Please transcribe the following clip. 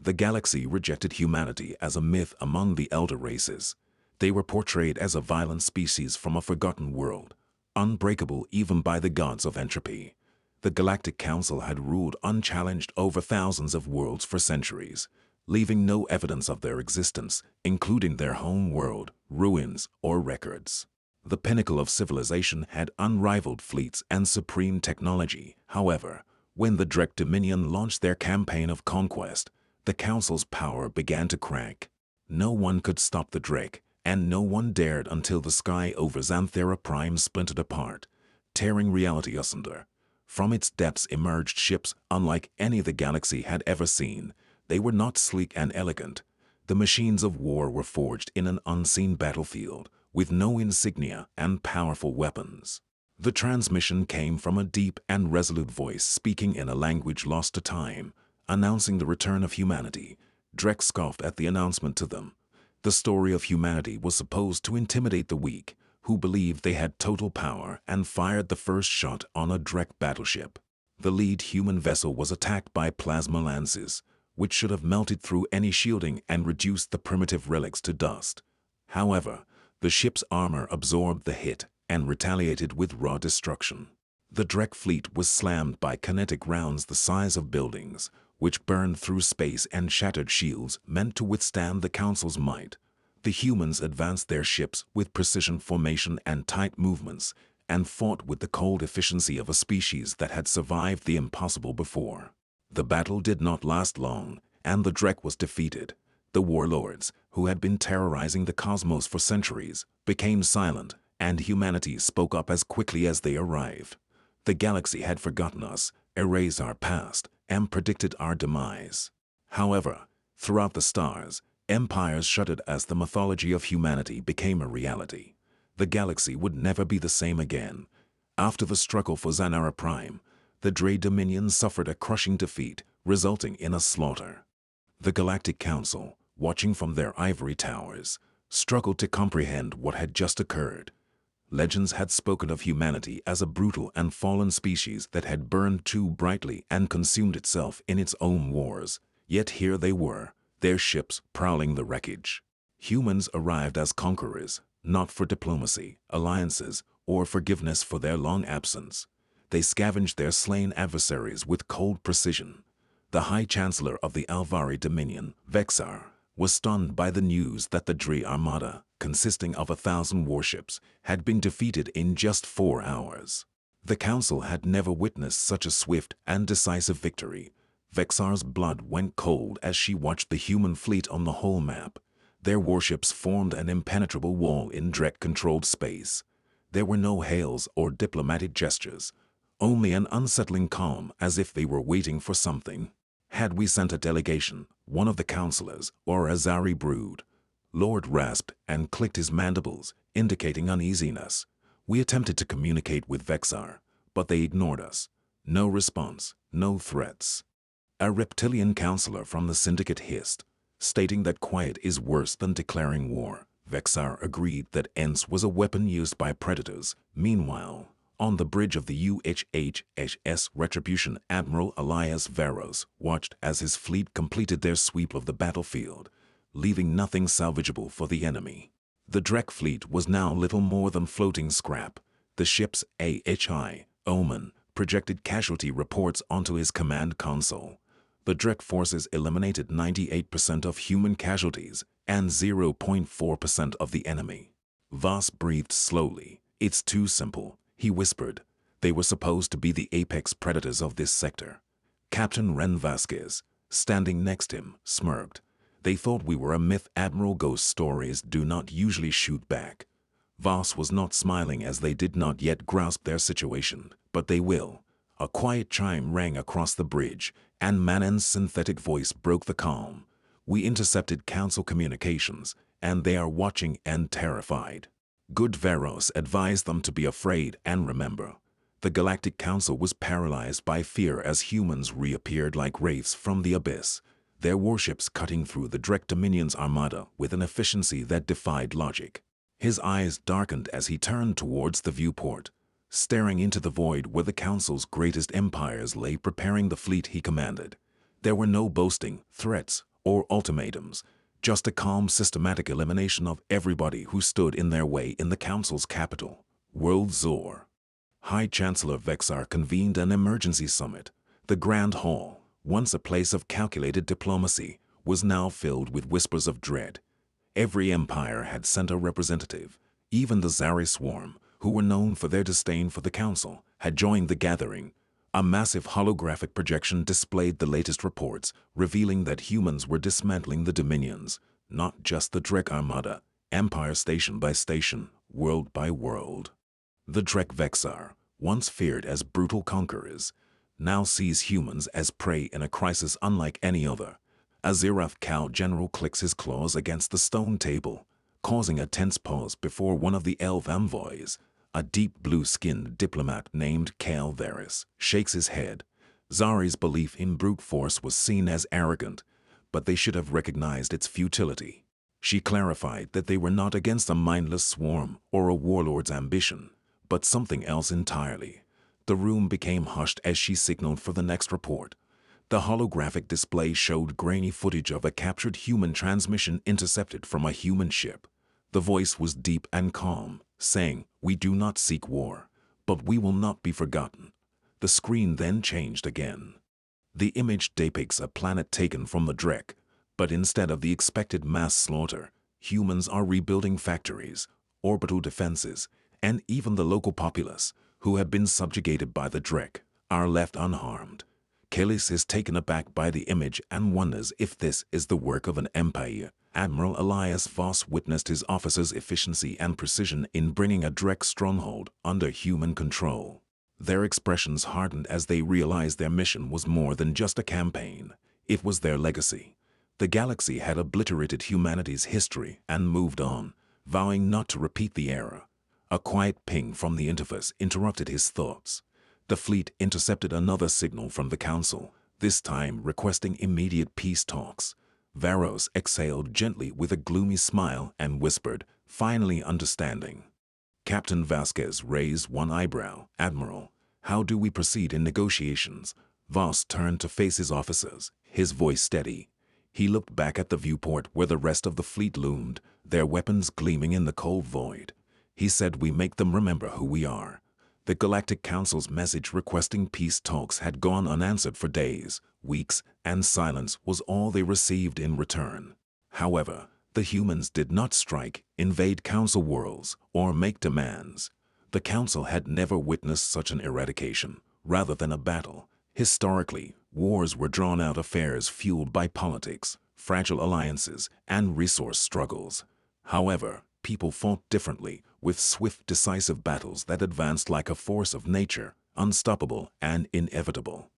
The galaxy rejected humanity as a myth among the elder races. They were portrayed as a violent species from a forgotten world, unbreakable even by the gods of entropy. The Galactic Council had ruled unchallenged over thousands of worlds for centuries, leaving no evidence of their existence, including their home world, ruins, or records. The pinnacle of civilization had unrivaled fleets and supreme technology. However, when the Drek Dominion launched their campaign of conquest, the Council's power began to crack. No one could stop the Drek, and no one dared until the sky over Xanthera Prime splintered apart, tearing reality asunder. From its depths emerged ships unlike any the galaxy had ever seen. They were not sleek and elegant. The machines of war were forged in an unseen battlefield, with no insignia and powerful weapons. The transmission came from a deep and resolute voice speaking in a language lost to time, announcing the return of humanity. Drek scoffed at the announcement to them. The story of humanity was supposed to intimidate the weak, who believed they had total power, and fired the first shot on a Drek battleship. The lead human vessel was attacked by plasma lances, which should have melted through any shielding and reduced the primitive relics to dust. However, the ship's armor absorbed the hit and retaliated with raw destruction. The Drek fleet was slammed by kinetic rounds the size of buildings, which burned through space and shattered shields meant to withstand the Council's might. The humans advanced their ships with precision formation and tight movements, and fought with the cold efficiency of a species that had survived the impossible before. The battle did not last long, and the Drek was defeated. The warlords, who had been terrorizing the cosmos for centuries, became silent, and humanity spoke up as quickly as they arrived. The galaxy had forgotten us, erased our past, and predicted our demise. However, throughout the stars, empires shuddered as the mythology of humanity became a reality. The galaxy would never be the same again. After the struggle for Xanthera Prime, the Drek Dominion suffered a crushing defeat, resulting in a slaughter. The Galactic Council, watching from their ivory towers, struggled to comprehend what had just occurred. Legends had spoken of humanity as a brutal and fallen species that had burned too brightly and consumed itself in its own wars. Yet here they were, their ships prowling the wreckage. Humans arrived as conquerors, not for diplomacy, alliances, or forgiveness for their long absence. They scavenged their slain adversaries with cold precision. The High Chancellor of the Alvari Dominion, Vexar, was stunned by the news that the Drek Armada, consisting of 1,000 warships, had been defeated in just 4 hours. The Council had never witnessed such a swift and decisive victory. Vexar's blood went cold as she watched the human fleet on the whole map. Their warships formed an impenetrable wall in Drek-controlled space. There were no hails or diplomatic gestures, only an unsettling calm as if they were waiting for something. Had we sent a delegation, one of the counselors, or Azari brood? Lord rasped and clicked his mandibles, indicating uneasiness. We attempted to communicate with Vexar, but they ignored us. No response, no threats. A reptilian counselor from the Syndicate hissed, stating that quiet is worse than declaring war. Vexar agreed that ENS was a weapon used by predators. Meanwhile, on the bridge of the UHHS Retribution, Admiral Elias Veros watched as his fleet completed their sweep of the battlefield, leaving nothing salvageable for the enemy. The Drek fleet was now little more than floating scrap. The ship's AHI, Omen, projected casualty reports onto his command console. The Drek forces eliminated 98% of human casualties and 0.4% of the enemy. Voss breathed slowly. It's too simple, he whispered. They were supposed to be the apex predators of this sector. Captain Ren Vasquez, standing next to him, smirked. They thought we were a myth. Admiral Ghost Stories do not usually shoot back. Voss was not smiling as they did not yet grasp their situation, but they will. A quiet chime rang across the bridge, and Manon's synthetic voice broke the calm. We intercepted Council communications, and they are watching and terrified. Good Veros advised them to be afraid and remember. The Galactic Council was paralyzed by fear as humans reappeared like wraiths from the abyss, their warships cutting through the Drek Dominion's armada with an efficiency that defied logic. His eyes darkened as he turned towards the viewport, staring into the void where the Council's greatest empires lay preparing the fleet he commanded. There were no boasting, threats, or ultimatums, just a calm, systematic elimination of everybody who stood in their way in the Council's capital, World Zor. High Chancellor Vexar convened an emergency summit. The Grand Hall, once a place of calculated diplomacy, was now filled with whispers of dread. Every empire had sent a representative. Even the Zari Swarm, who were known for their disdain for the Council, had joined the gathering. A massive holographic projection displayed the latest reports, revealing that humans were dismantling the Dominions, not just the Drek Armada, empire station by station, world by world. The Drek Vexar, once feared as brutal conquerors, now sees humans as prey in a crisis unlike any other. A Zirath Cow general clicks his claws against the stone table, causing a tense pause before one of the elf envoys. A deep blue-skinned diplomat named Kale Varys shakes his head. Zari's belief in brute force was seen as arrogant, but they should have recognized its futility. She clarified that they were not against a mindless swarm or a warlord's ambition, but something else entirely. The room became hushed as she signaled for the next report. The holographic display showed grainy footage of a captured human transmission intercepted from a human ship. The voice was deep and calm, saying, "We do not seek war, but we will not be forgotten." The screen then changed again. The image depicts a planet taken from the Drek, but instead of the expected mass slaughter, humans are rebuilding factories, orbital defenses, and even the local populace, who have been subjugated by the Drek, are left unharmed. Kalis is taken aback by the image and wonders if this is the work of an empire. Admiral Elias Voss witnessed his officers' efficiency and precision in bringing a Drek stronghold under human control. Their expressions hardened as they realized their mission was more than just a campaign. It was their legacy. The galaxy had obliterated humanity's history and moved on, vowing not to repeat the era. A quiet ping from the interface interrupted his thoughts. The fleet intercepted another signal from the Council, this time requesting immediate peace talks. Varos exhaled gently with a gloomy smile and whispered, finally understanding. Captain Vasquez raised one eyebrow. "Admiral, how do we proceed in negotiations?" Voss turned to face his officers, his voice steady. He looked back at the viewport where the rest of the fleet loomed, their weapons gleaming in the cold void. He said, "We make them remember who we are." The Galactic Council's message requesting peace talks had gone unanswered for days, weeks, and silence was all they received in return. However, the humans did not strike, invade Council worlds, or make demands. The Council had never witnessed such an eradication, rather than a battle. Historically, wars were drawn-out affairs fueled by politics, fragile alliances, and resource struggles. However, people fought differently, with swift, decisive battles that advanced like a force of nature, unstoppable and inevitable.